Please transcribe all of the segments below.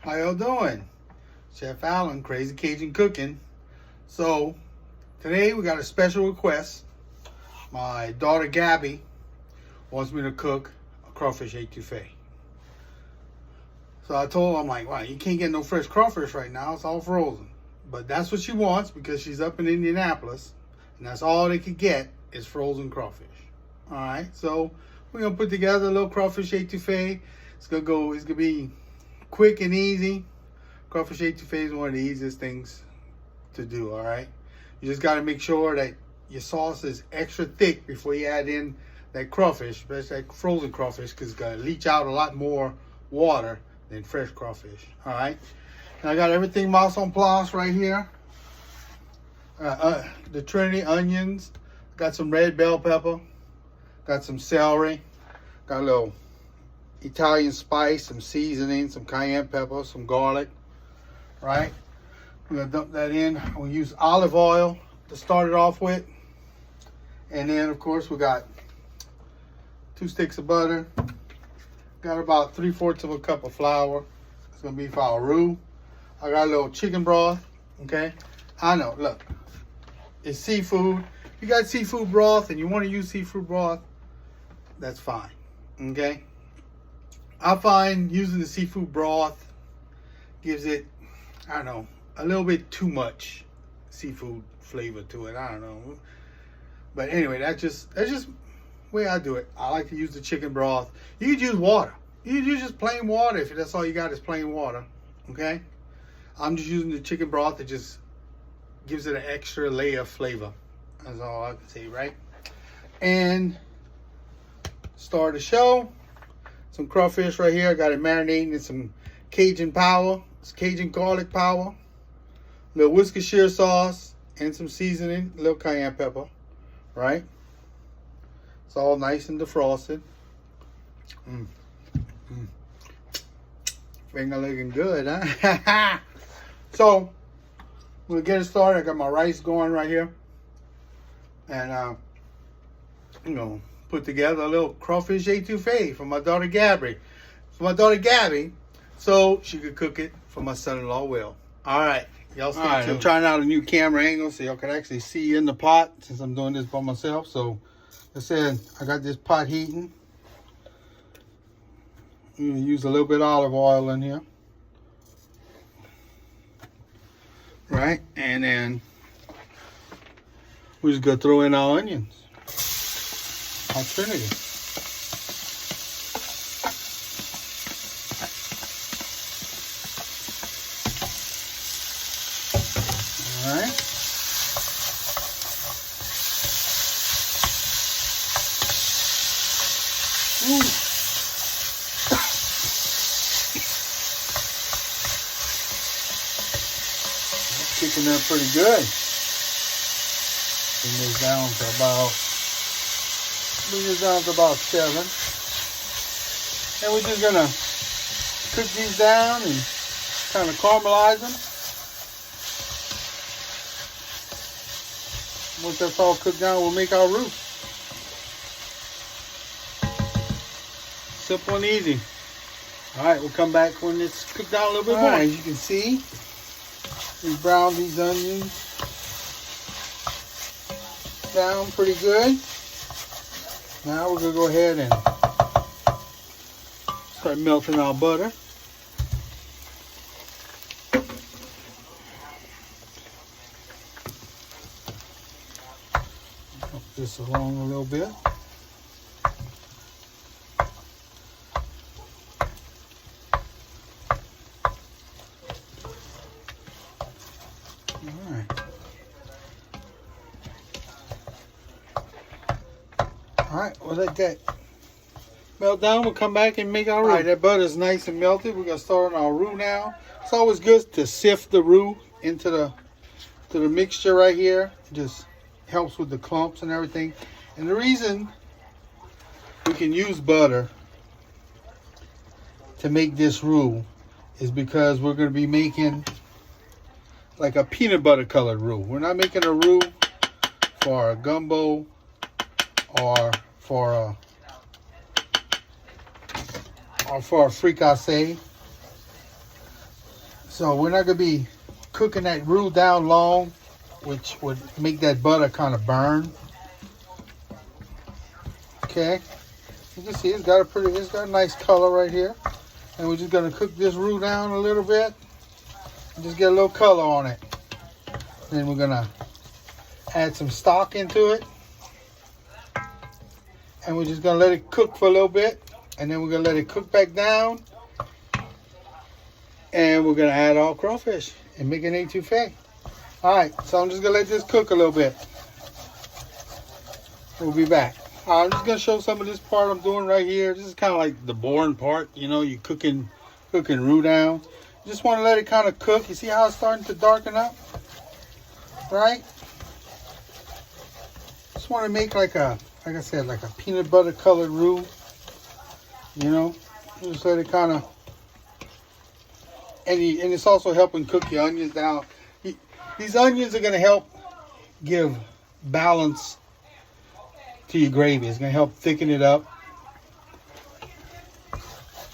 How y'all doing? Chef Allen, Crazy Cajun Cooking. So, today we got a special request. My daughter Gabby wants me to cook a crawfish etouffee. So I told her, I'm like, wow, you can't get no fresh crawfish right now. It's all frozen. But that's what she wants because she's up in Indianapolis. And that's all they could get is frozen crawfish. All right, so we're going to put together a little crawfish etouffee. It's going to be quick and easy. Crawfish etouffee is one of the easiest things to do, all right? You just got to make sure that your sauce is extra thick before you add in that crawfish, especially that frozen crawfish, because it's going to leach out a lot more water than fresh crawfish, all right? And I got everything mise en place right here. The Trinity onions, got some red bell pepper, got some celery, got a little Italian spice, some seasoning, some cayenne pepper, some garlic, right? We're gonna dump that in. We'll use olive oil to start it off with. And then of course we got 2 sticks of butter. Got about 3/4 of a cup of flour. It's gonna be for our roux. I got a little chicken broth, okay? I know, look, it's seafood. If you got seafood broth and you wanna use seafood broth, that's fine, okay? I find using the seafood broth gives it, I don't know, a little bit too much seafood flavor to it. I don't know. But anyway, that's just the way I do it. I like to use the chicken broth. You could use water. You could use just plain water if that's all you got is plain water. Okay? I'm just using the chicken broth. It just gives it an extra layer of flavor. That's all I can say, right? And start the show. Some crawfish right here. I got it marinating in some Cajun power. It's Cajun garlic power. A little Worcestershire sauce and some seasoning. A little cayenne pepper. Right? It's all nice and defrosted. Finger looking good, huh? So, we'll get it started. I got my rice going right here. And, put together a little crawfish etouffee for my daughter Gabby. So she could cook it for my son-in-law Will. All right, y'all stay tuned. I'm trying out a new camera angle so y'all can actually see in the pot since I'm doing this by myself. So I said I got this pot heating. I'm gonna use a little bit of olive oil in here. Right, and then we're just gonna throw in our onions. Our Trinity. All right. Kicking up pretty good. Bring this down to about 7. And we're just gonna cook these down and kind of caramelize them. Once that's all cooked down, we'll make our roux. Simple and easy. All right, we'll come back when it's cooked down a little bit more. As you can see, we browned these onions down pretty good. Now we're gonna go ahead and start melting our butter. Help this along a little bit. All right. All right, well, let that melt down. We'll come back and make our roux. All right, that butter's nice and melted. We're gonna start on our roux now. It's always good to sift the roux into the mixture right here. Just helps with the clumps and everything. And the reason we can use butter to make this roux is because we're gonna be making like a peanut butter colored roux. We're not making a roux for a gumbo or for a fricassee. So we're not gonna be cooking that roux down long, which would make that butter kind of burn. Okay, you can see it's got a nice color right here, and we're just gonna cook this roux down a little bit and just get a little color on it. Then we're gonna add some stock into it, and we're just gonna let it cook for a little bit, and then we're gonna let it cook back down, and we're gonna add our crawfish and make an etouffee. All right, so I'm just gonna let this cook a little bit. We'll be back. I'm just gonna show some of this part I'm doing right here. This is kind of like the boring part, you know, you cooking roux down. You just want to let it kind of cook. You see how it's starting to darken up, right? Just want to make like I said, like a peanut butter colored roux. You know, just let it kind of, and it's also helping cook your onions down. These onions are gonna help give balance to your gravy. It's gonna help thicken it up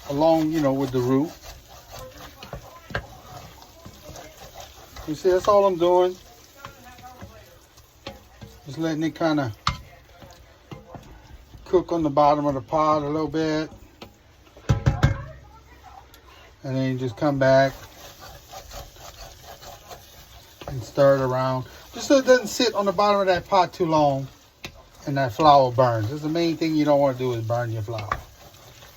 along, you know, with the roux. You see, that's all I'm doing. Just letting it kind of cook on the bottom of the pot a little bit. And then you just come back and stir it around. Just so it doesn't sit on the bottom of that pot too long and that flour burns. That's the main thing you don't want to do, is burn your flour.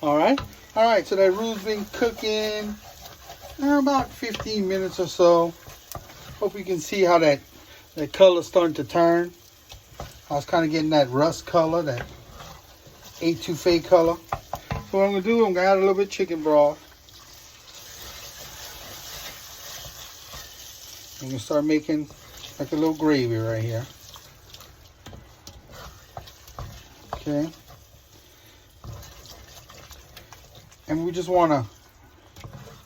All right? All right, so that roux's been cooking about 15 minutes or so. Hope you can see how that color's starting to turn. I was kind of getting that rust color, that etouffee color. So what I'm going to do, I'm going to add a little bit of chicken broth. I'm going to start making like a little gravy right here. Okay. And we just want to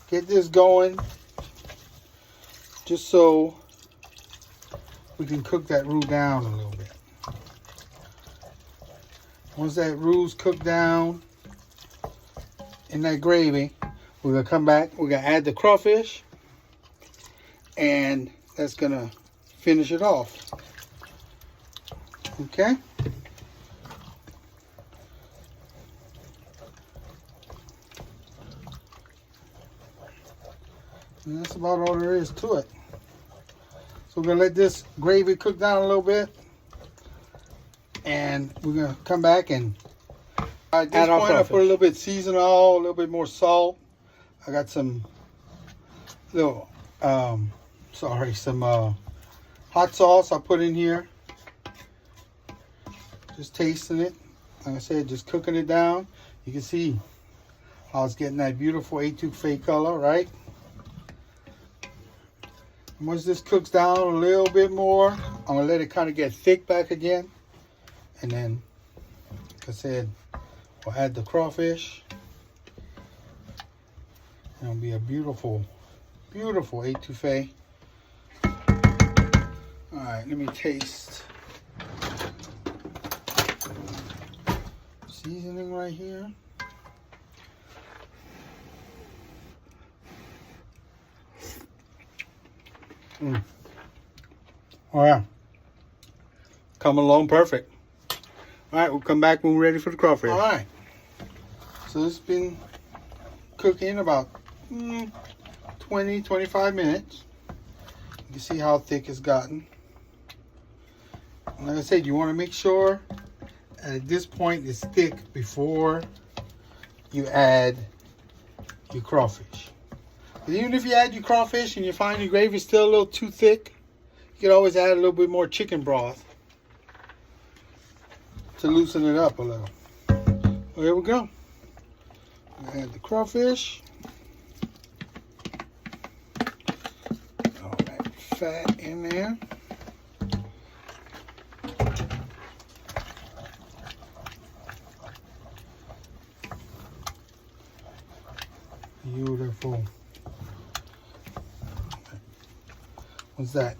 get this going just so we can cook that roux down a little bit. Once that roux's cooked down in that gravy, we're going to come back. We're going to add the crawfish, and that's going to finish it off. Okay? And that's about all there is to it. So we're going to let this gravy cook down a little bit, and we're going to come back and at this point I put a little bit of seasoning oil, a little bit more salt. I got some little some hot sauce I put in here. Just tasting it. Like I said, just cooking it down. You can see how it's getting that beautiful etouffee color, right? And once this cooks down a little bit more, I'm gonna let it kind of get thick back again. And then, like I said, we'll add the crawfish. And it'll be a beautiful, beautiful etouffee. All right, let me taste. Seasoning right here. Oh yeah, coming along perfect. All right, we'll come back when we're ready for the crawfish. All right, so it's been cooking about 20-25 minutes. You can see how thick it's gotten. And like I said, you want to make sure at this point it's thick before you add your crawfish. But even if you add your crawfish and you find your gravy still a little too thick, you can always add a little bit more chicken broth to loosen it up a little. Well, here we go. Add the crawfish. All that fat in there. Beautiful. What's that?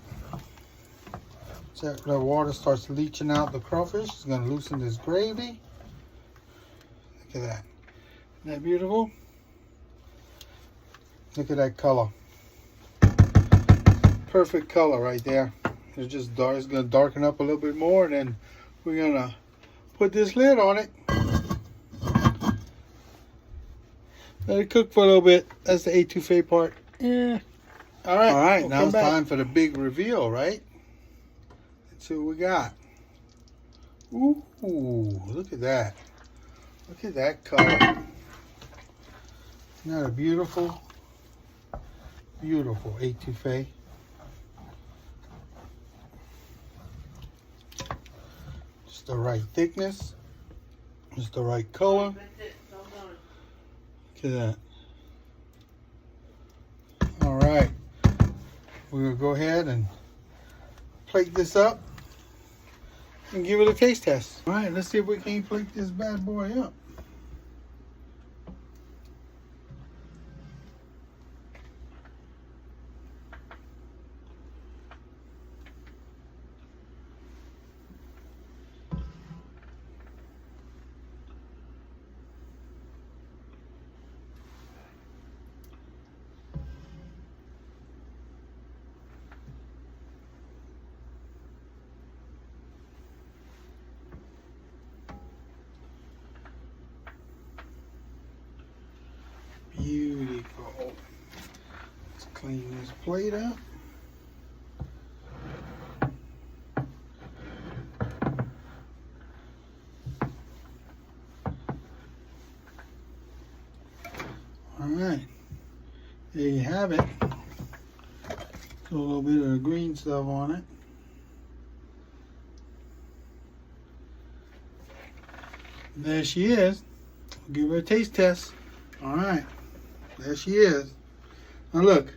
So the water starts leaching out the crawfish. It's going to loosen this gravy. Look at that. Isn't that beautiful? Look at that color. perfect color right there. It's just dark. It's gonna darken up a little bit more, and then we're gonna put this lid on it. Let it cook for a little bit. That's the etouffee part. Yeah. All right. All right. Now it's time for the big reveal, right? Let's see what we got. Ooh, look at that. Look at that color. Isn't that a beautiful, beautiful etouffee? Just the right thickness. Just the right color. Look at that. All right. We're going to go ahead and plate this up and give it a taste test. All right, let's see if we can plate this bad boy up. Beautiful. Let's clean this plate up. All right, there you have it. Put a little bit of the green stuff on it. There she is. We'll give her a taste test. All right. There she is. Now look,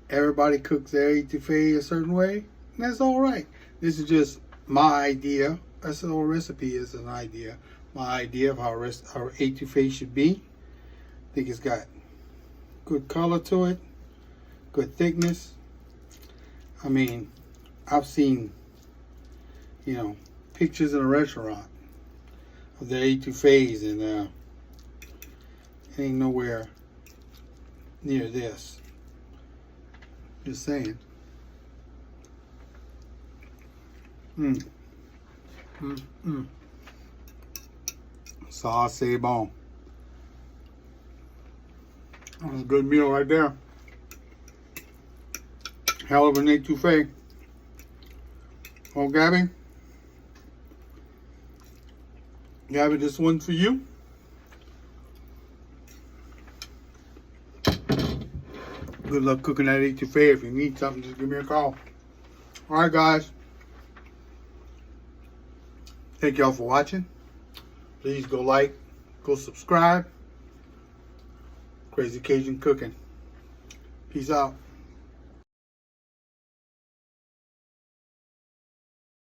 everybody cooks their etouffee a certain way, and that's all right. This is just my idea. That's the whole recipe is an idea. My idea of how our etouffee should be. I think it's got good color to it, good thickness. I mean, I've seen, you know, pictures in a restaurant of their etouffees, and ain't nowhere near this. Just saying. Ça, c'est bon. That was a good meal right there. Hell of an etouffee. Oh, Gabby? Gabby, this one's for you. Good luck cooking that etouffee. If you need something, just give me a call. All right, guys. Thank y'all for watching. Please go like, go subscribe. Crazy Cajun Cooking. Peace out.